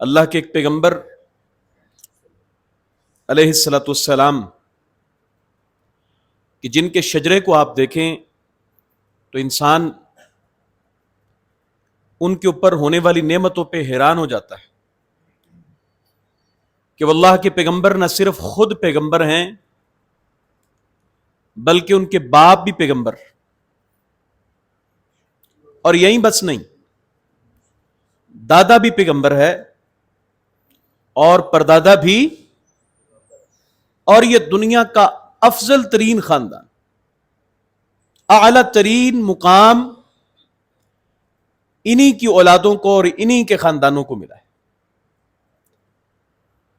اللہ کے ایک پیغمبر علیہ الصلوۃ والسلام کہ جن کے شجرے کو آپ دیکھیں تو انسان ان کے اوپر ہونے والی نعمتوں پہ حیران ہو جاتا ہے کہ واللہ کے پیغمبر نہ صرف خود پیغمبر ہیں بلکہ ان کے باپ بھی پیغمبر، اور یہی بس نہیں، دادا بھی پیغمبر ہے اور پردادا بھی، اور یہ دنیا کا افضل ترین خاندان، اعلی ترین مقام انہی کی اولادوں کو اور انہی کے خاندانوں کو ملا ہے۔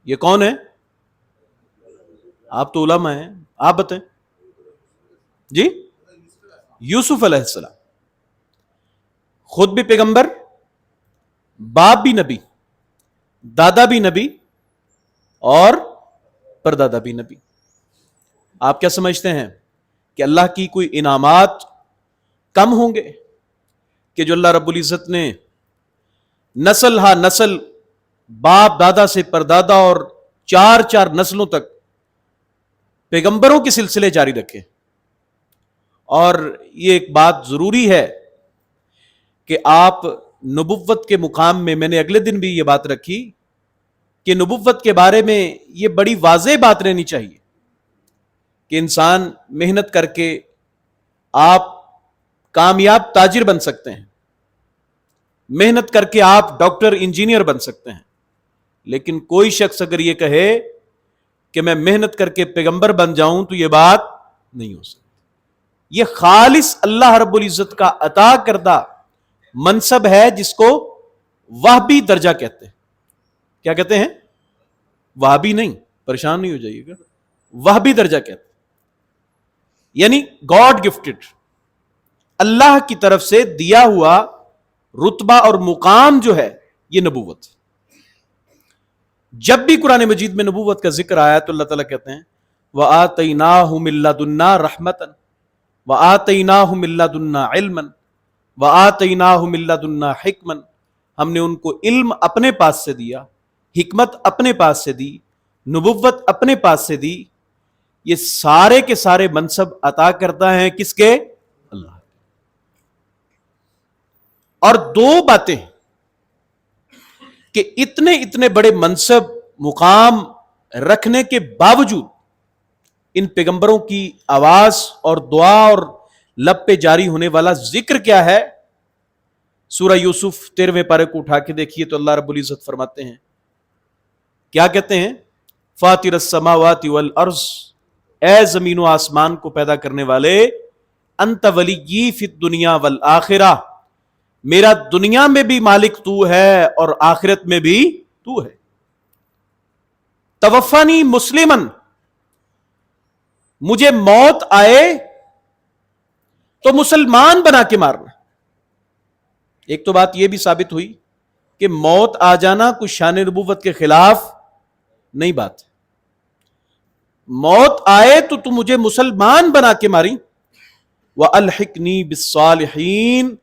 یہ کون ہے؟ آپ تو علماء ہیں، آپ بتائیں جی۔ یوسف علیہ السلام، خود بھی پیغمبر، باپ بھی نبی، دادا بھی نبی اور پردادا بھی نبی۔ آپ کیا سمجھتے ہیں کہ اللہ کی کوئی انعامات کم ہوں گے کہ جو اللہ رب العزت نے نسل ہا نسل، باپ دادا سے پردادا اور چار چار نسلوں تک پیغمبروں کے سلسلے جاری رکھے؟ اور یہ ایک بات ضروری ہے کہ آپ نبوت کے مقام میں نے اگلے دن بھی یہ بات رکھی کہ نبوت کے بارے میں یہ بڑی واضح بات رہنی چاہیے کہ انسان محنت کر کے آپ کامیاب تاجر بن سکتے ہیں، محنت کر کے آپ ڈاکٹر انجینئر بن سکتے ہیں، لیکن کوئی شخص اگر یہ کہے کہ میں محنت کر کے پیغمبر بن جاؤں تو یہ بات نہیں ہو سکتی۔ یہ خالص اللہ رب العزت کا عطا کردہ منصب ہے جس کو وہابی درجہ کہتے ہیں۔ کیا کہتے ہیں؟ وہابی نہیں، پریشان نہیں ہو جائیے گا، وہابی درجہ کہتے ہیں، یعنی گاڈ گفٹڈ، اللہ کی طرف سے دیا ہوا رتبہ اور مقام جو ہے یہ نبوت۔ جب بھی قرآن مجید میں نبوت کا ذکر آیا تو اللہ تعالیٰ کہتے ہیں وَآتَيْنَاهُ مِن لَّدُنَّا رَحْمَةً وَآتَيْنَاهُ مِن لَّدُنَّا عِلْمًا وَآتَيْنَاهُ مِن لَّدُنَّا حِكْمًا، ہم نے ان کو علم اپنے پاس سے دیا، حکمت اپنے پاس سے دی، نبوت اپنے پاس سے دی۔ یہ سارے کے سارے منصب عطا کرتا ہے کس کے؟ اللہ۔ اور دو باتیں کہ اتنے بڑے منصب مقام رکھنے کے باوجود ان پیغمبروں کی آواز اور دعا اور لب پہ جاری ہونے والا ذکر کیا ہے؟ سورہ یوسف 13ویں پارے کو اٹھا کے دیکھیے تو اللہ رب العزت فرماتے ہیں، کیا کہتے ہیں؟ فاطر السماوات والارض، اے زمین و آسمان کو پیدا کرنے والے، انت ولی فی الدنیا والآخرہ، میرا دنیا میں بھی مالک تو ہے اور آخرت میں بھی تو ہے۔ توفانی مسلمن، مجھے موت آئے تو مسلمان بنا کے مارنا۔ ایک تو بات یہ بھی ثابت ہوئی کہ موت آ جانا کوئی شان نبوت کے خلاف نہیں بات ہے۔ موت آئے تو تم مجھے مسلمان بنا کے ماری، وَأَلْحِقْنِي بِالصَّالِحِينَ،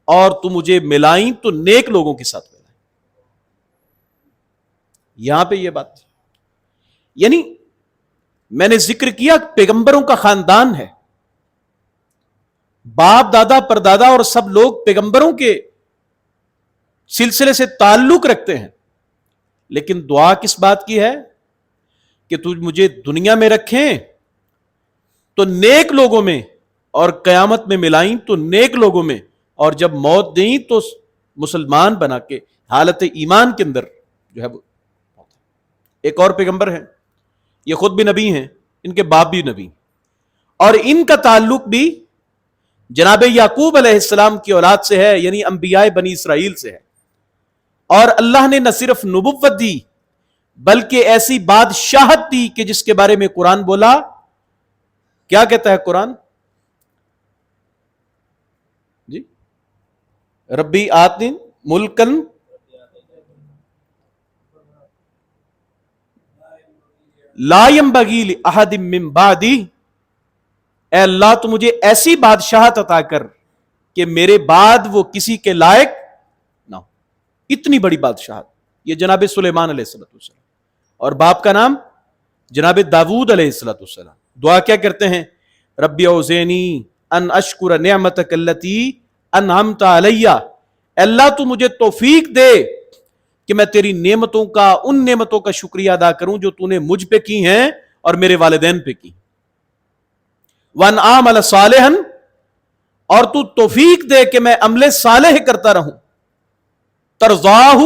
اور تم مجھے ملائیں تو نیک لوگوں کے ساتھ ملائیں۔ یہاں پہ یہ بات، یعنی میں نے ذکر کیا پیغمبروں کا خاندان ہے، باپ دادا پردادا اور سب لوگ پیغمبروں کے سلسلے سے تعلق رکھتے ہیں، لیکن دعا کس بات کی ہے کہ تو مجھے دنیا میں رکھیں تو نیک لوگوں میں، اور قیامت میں ملائیں تو نیک لوگوں میں، اور جب موت دیں تو مسلمان بنا کے حالت ایمان کے اندر جو ہے وہ۔ ایک اور پیغمبر ہیں، یہ خود بھی نبی ہیں، ان کے باپ بھی نبی، اور ان کا تعلق بھی جناب یعقوب علیہ السلام کی اولاد سے ہے، یعنی انبیاء بنی اسرائیل سے ہے۔ اور اللہ نے نہ صرف نبوت دی بلکہ ایسی بادشاہت دی کہ جس کے بارے میں قرآن بولا، کیا کہتا ہے قرآن؟ جی، ربی آتن ملکن لا ينبغي لأحد من بعدی، اے اللہ تو مجھے ایسی بادشاہت عطا کر کہ میرے بعد وہ کسی کے لائق نہ ہو۔ اتنی بڑی بادشاہت، یہ جناب سلیمان علیہ السلام، اور باپ کا نام جناب داود علیہ السلام. دعا کیا کرتے ہیں؟ ربی اوزینی ان اشکر نعمتک التی انعمت علی، اللہ تو مجھے توفیق دے کہ میں تیری نعمتوں کا، ان نعمتوں کا شکریہ ادا کروں جو تو نے مجھ پہ کی ہیں اور میرے والدین پہ کی. وَأَنْ أَعْمَلَ صَالِحًا، اور تو توفیق دے کہ میں عمل صالح کرتا رہوں. ترضاہ،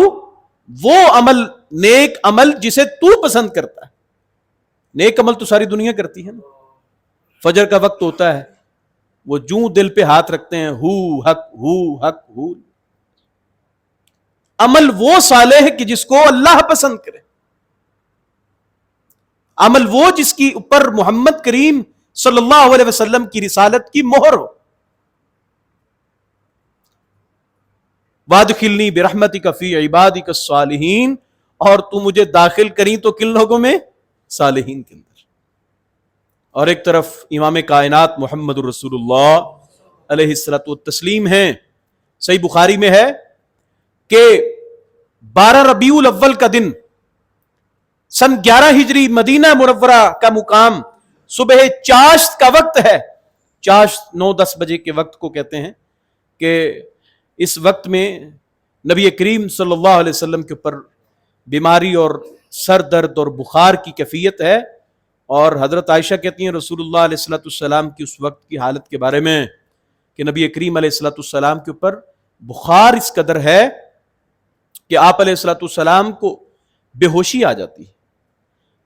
وہ عمل، نیک عمل جسے تو پسند کرتا ہے. نیک عمل تو ساری دنیا کرتی ہے نا. فجر کا وقت ہوتا ہے، وہ جوں دل پہ ہاتھ رکھتے ہیں، ہو حق ہو حق ہو. عمل وہ صالح ہے کہ جس کو اللہ پسند کرے، عمل وہ جس کی اوپر محمد کریم صلی اللہ علیہ وسلم کی رسالت کی مہر ہو. وادخلنی برحمتک فی عبادک الصالحین، اور تو مجھے داخل کریں تو کن لوگوں میں؟ صالحین کے اندر. اور ایک طرف امام کائنات محمد الرسول اللہ علیہ الصلوۃ والتسلیم ہیں. صحیح بخاری میں ہے کہ 12 ربیع الاول کا دن، سن 11 ہجری، مدینہ منورہ کا مقام، صبح چاشت کا وقت ہے. چاشت 9-10 بجے کے وقت کو کہتے ہیں کہ اس وقت میں نبی کریم صلی اللہ علیہ وسلم کے اوپر بیماری اور سر درد اور بخار کی کیفیت ہے. اور حضرت عائشہ کہتی ہیں رسول اللہ علیہ السلام کی اس وقت کی حالت کے بارے میں کہ نبی کریم علیہ السلام کے اوپر بخار اس قدر ہے کہ آپ علیہ السلام کو بے ہوشی آ جاتی ہے.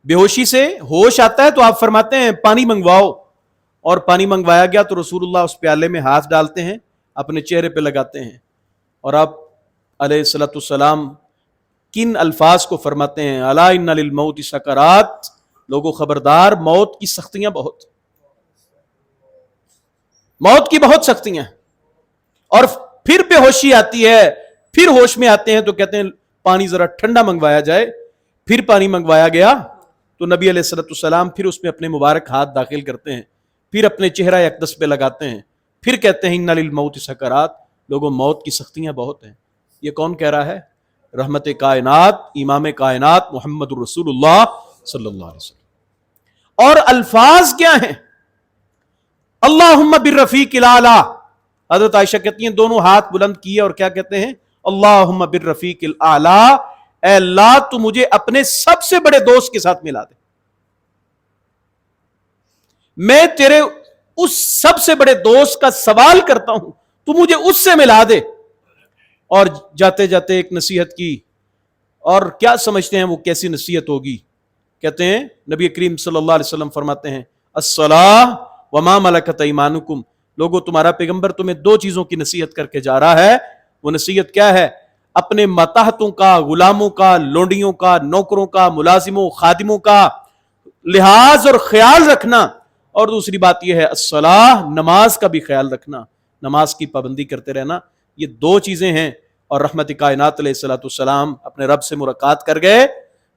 بے ہوشی سے ہوش آتا ہے تو آپ فرماتے ہیں پانی منگواؤ، اور پانی منگوایا گیا تو رسول اللہ اس پیالے میں ہاتھ ڈالتے ہیں، اپنے چہرے پہ لگاتے ہیں، اور آپ علیہ السلام کن الفاظ کو فرماتے ہیں؟ الا ان للموت سکرات، لوگوں خبردار، موت کی سختیاں بہت، موت کی بہت سختیاں. اور پھر بے ہوشی آتی ہے، پھر ہوش میں آتے ہیں تو کہتے ہیں پانی ذرا ٹھنڈا منگوایا جائے. پھر پانی منگوایا گیا تو نبی علیہ السلام پھر اس میں اپنے مبارک ہاتھ داخل کرتے ہیں، پھر اپنے چہرہ اقدس پہ لگاتے ہیں، پھر کہتے ہیں ان للموت سکرات، لوگوں موت کی سختیاں بہت ہیں. یہ کون کہہ رہا ہے؟ رحمت کائنات، امام کائنات محمد الرسول اللہ صلی اللہ علیہ وسلم. اور الفاظ کیا ہیں؟ اللہم بالرفیق الاعلی. حضرت عائشہ کہتی ہیں دونوں ہاتھ بلند کیے اور کیا کہتے ہیں؟ اللہم بالرفیق الاعلی، اے اللہ تو مجھے اپنے سب سے بڑے دوست کے ساتھ ملا دے. میں تیرے اس سب سے بڑے دوست کا سوال کرتا ہوں، تو مجھے اس سے ملا دے. اور جاتے جاتے ایک نصیحت کی، اور کیا سمجھتے ہیں وہ کیسی نصیحت ہوگی؟ کہتے ہیں نبی کریم صلی اللہ علیہ وسلم فرماتے ہیں الصلاۃ وما ملکت ایمانکم، لوگوں تمہارا پیغمبر تمہیں 2 چیزوں کی نصیحت کر کے جا رہا ہے. وہ نصیحت کیا ہے؟ اپنے ماتحتوں کا، غلاموں کا، لونڈیوں کا، نوکروں کا، ملازموں، خادموں کا لحاظ اور خیال رکھنا. اور دوسری بات یہ ہے الصلاۃ، نماز کا بھی خیال رکھنا، نماز کی پابندی کرتے رہنا. یہ 2 چیزیں ہیں. اور رحمت کائنات علیہ السلام اپنے رب سے ملاقات کر گئے.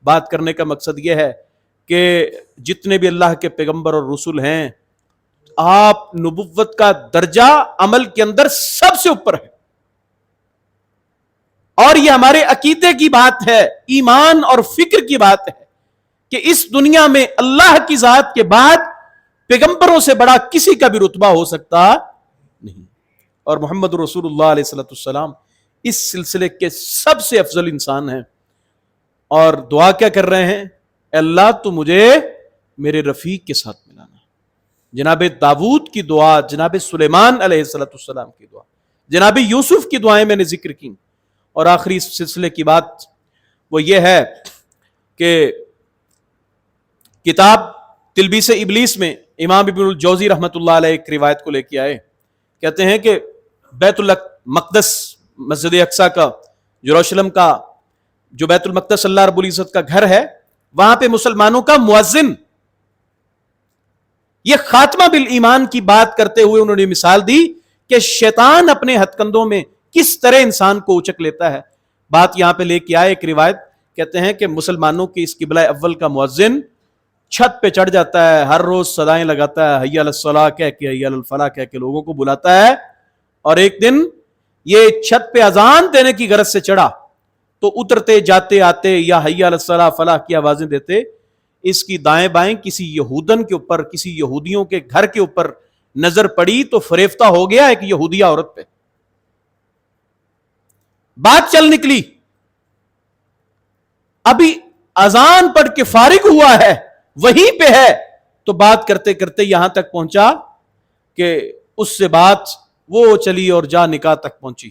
بات کرنے کا مقصد یہ ہے کہ جتنے بھی اللہ کے پیغمبر اور رسول ہیں، آپ نبوت کا درجہ عمل کے اندر سب سے اوپر ہے. اور یہ ہمارے عقیدے کی بات ہے، ایمان اور فکر کی بات ہے کہ اس دنیا میں اللہ کی ذات کے بعد پیغمبروں سے بڑا کسی کا بھی رتبہ ہو سکتا نہیں. اور محمد رسول اللہ علیہ السلام اس سلسلے کے سب سے افضل انسان ہیں. اور دعا کیا کر رہے ہیں؟ اے اللہ تو مجھے میرے رفیق کے ساتھ ملانا. جناب داود کی دعا، جناب سلیمان علیہ السلام کی دعا، جناب یوسف کی دعائیں میں نے ذکر کی. اور آخری اس سلسلے کی بات وہ یہ ہے کہ کتاب تلبیس ابلیس میں امام ابن الجوزی رحمۃ اللہ علیہ ایک روایت کو لے کے آئے. کہتے ہیں کہ بیت المقدس، مسجد اقصیٰ کا، یروشلم کا جو بیت المقدس اللہ رب العزت کا گھر ہے، وہاں پہ مسلمانوں کا مؤذن یہ خاتمہ بالایمان کی بات کرتے ہوئے انہوں نے مثال دی کہ شیطان اپنے ہتھ کندھوں میں کس طرح انسان کو اچک لیتا ہے. بات یہاں پہ لے کے آئے ایک روایت، کہتے ہیں کہ مسلمانوں کی اس قبلہ اول کا مؤذن چھت پہ چڑھ جاتا ہے، ہر روز صدائیں لگاتا ہے، حی علی الصلاۃ کہہ کے، حی علی الفلاح کہہ کے لوگوں کو بلاتا ہے. اور ایک دن یہ چھت پہ اذان دینے کی غرض سے چڑھا تو اترتے جاتے آتے یا حی علی الصلاح فلاح کی آوازیں دیتے، اس کی دائیں بائیں کسی یہودن کے اوپر، کسی یہودیوں کے گھر کے اوپر نظر پڑی تو فریفتہ ہو گیا ایک یہودیہ عورت پہ. بات چل نکلی، ابھی اذان پڑھ کے فارغ ہوا ہے، وہیں پہ ہے، تو بات کرتے کرتے یہاں تک پہنچا کہ اس سے بات وہ چلی اور جا نکاح تک پہنچی.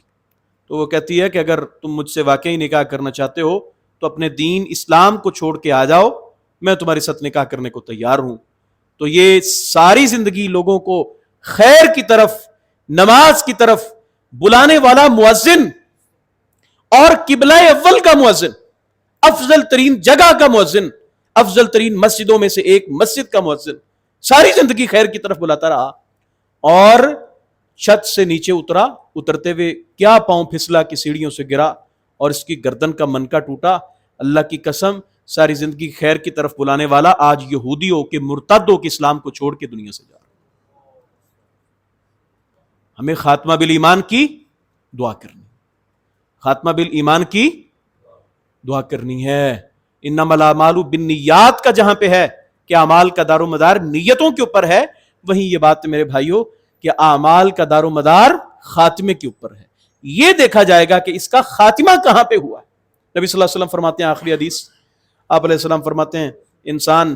تو وہ کہتی ہے کہ اگر تم مجھ سے واقعی نکاح کرنا چاہتے ہو تو اپنے دین اسلام کو چھوڑ کے آ جاؤ، میں تمہارے ساتھ نکاح کرنے کو تیار ہوں. تو یہ ساری زندگی لوگوں کو خیر کی طرف، نماز کی طرف بلانے والا مؤذن اور قبلہ اول کا مؤذن، افضل ترین جگہ کا مؤذن، افضل ترین مسجدوں میں سے ایک مسجد کا مؤذن، ساری زندگی خیر کی طرف بلاتا رہا، اور چھت سے نیچے اترا، اترتے ہوئے کیا پاؤں پھسلا کہ سیڑھیوں سے گرا اور اس کی گردن کا منکا ٹوٹا. اللہ کی قسم، ساری زندگی خیر کی طرف بلانے والا آج یہودیوں کے، مرتدوں کے اسلام کو چھوڑ کے دنیا سے جا رہا. ہمیں خاتمہ بالایمان کی دعا کرنی، خاتمہ بالایمان کی دعا کرنی ہے. انما الاعمال بالنیات کا جہاں پہ ہے کہ اعمال کا دار و مدار نیتوں کے اوپر ہے، وہیں یہ بات میرے بھائیوں کہ اعمال کا دار و مدار خاتمے کے اوپر ہے. یہ دیکھا جائے گا کہ اس کا خاتمہ کہاں پہ ہوا ہے. نبی صلی اللہ علیہ وسلم فرماتے ہیں، آخری حدیث، آپ علیہ السلام فرماتے ہیں انسان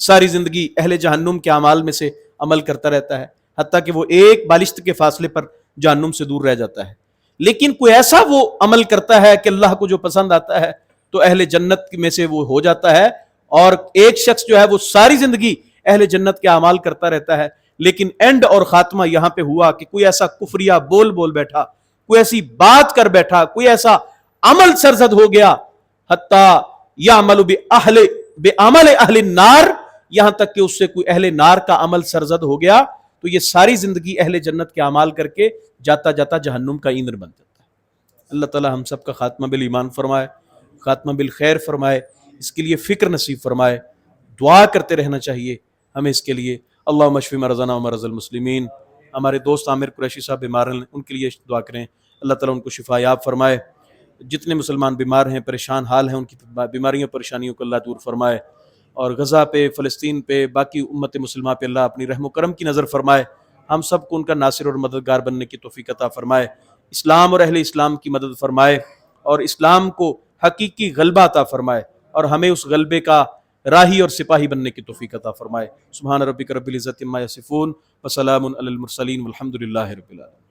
ساری زندگی اہل جہنم کے اعمال میں سے عمل کرتا رہتا ہے، حتیٰ کہ وہ ایک بالشت کے فاصلے پر جہنم سے دور رہ جاتا ہے. لیکن کوئی ایسا وہ عمل کرتا ہے کہ اللہ کو جو پسند آتا ہے تو اہل جنت میں سے وہ ہو جاتا ہے. اور ایک شخص جو ہے وہ ساری زندگی اہل جنت کے اعمال کرتا رہتا ہے، لیکن اینڈ اور خاتمہ یہاں پہ ہوا کہ کوئی ایسا کفریہ بول بیٹھا، کوئی ایسی بات کر بیٹھا، کوئی ایسا عمل سرزد ہو گیا، حتیٰ یعمل بعمل اہل النار، یہاں تک کہ اس سے کوئی اہل نار کا عمل سرزد ہو گیا تو یہ ساری زندگی اہل جنت کے اعمال کر کے جاتا جاتا جہنم کا ایندھن بن جاتا ہے. اللہ تعالی ہم سب کا خاتمہ بالایمان فرمائے، خاتمہ بالخیر فرمائے، اس کے لیے فکر نصیب فرمائے. دعا کرتے رہنا چاہیے ہمیں اس کے لیے. اللہم اشف مرضانا ومرضى المسلمین. ہمارے دوست عامر قریشی صاحب بیمار ہیں، ان کے لیے دعا کریں، اللہ تعالیٰ ان کو شفا یاب فرمائے. جتنے مسلمان بیمار ہیں، پریشان حال ہیں، ان کی بیماریوں پریشانیوں کو اللہ دور فرمائے. اور غزہ پہ، فلسطین پہ، باقی امت مسلمہ پہ اللہ اپنی رحم و کرم کی نظر فرمائے. ہم سب کو ان کا ناصر اور مددگار بننے کی توفیق عطا فرمائے. اسلام اور اہل اسلام کی مدد فرمائے اور اسلام کو حقیقی غلبہ عطا فرمائے، اور ہمیں اس غلبے کا راہی اور سپاہی بننے کی توفیق عطا فرمائے. سبحان ربک رب العزت عما یصفون وسلام علی المرسلین والحمد للہ رب العالمین.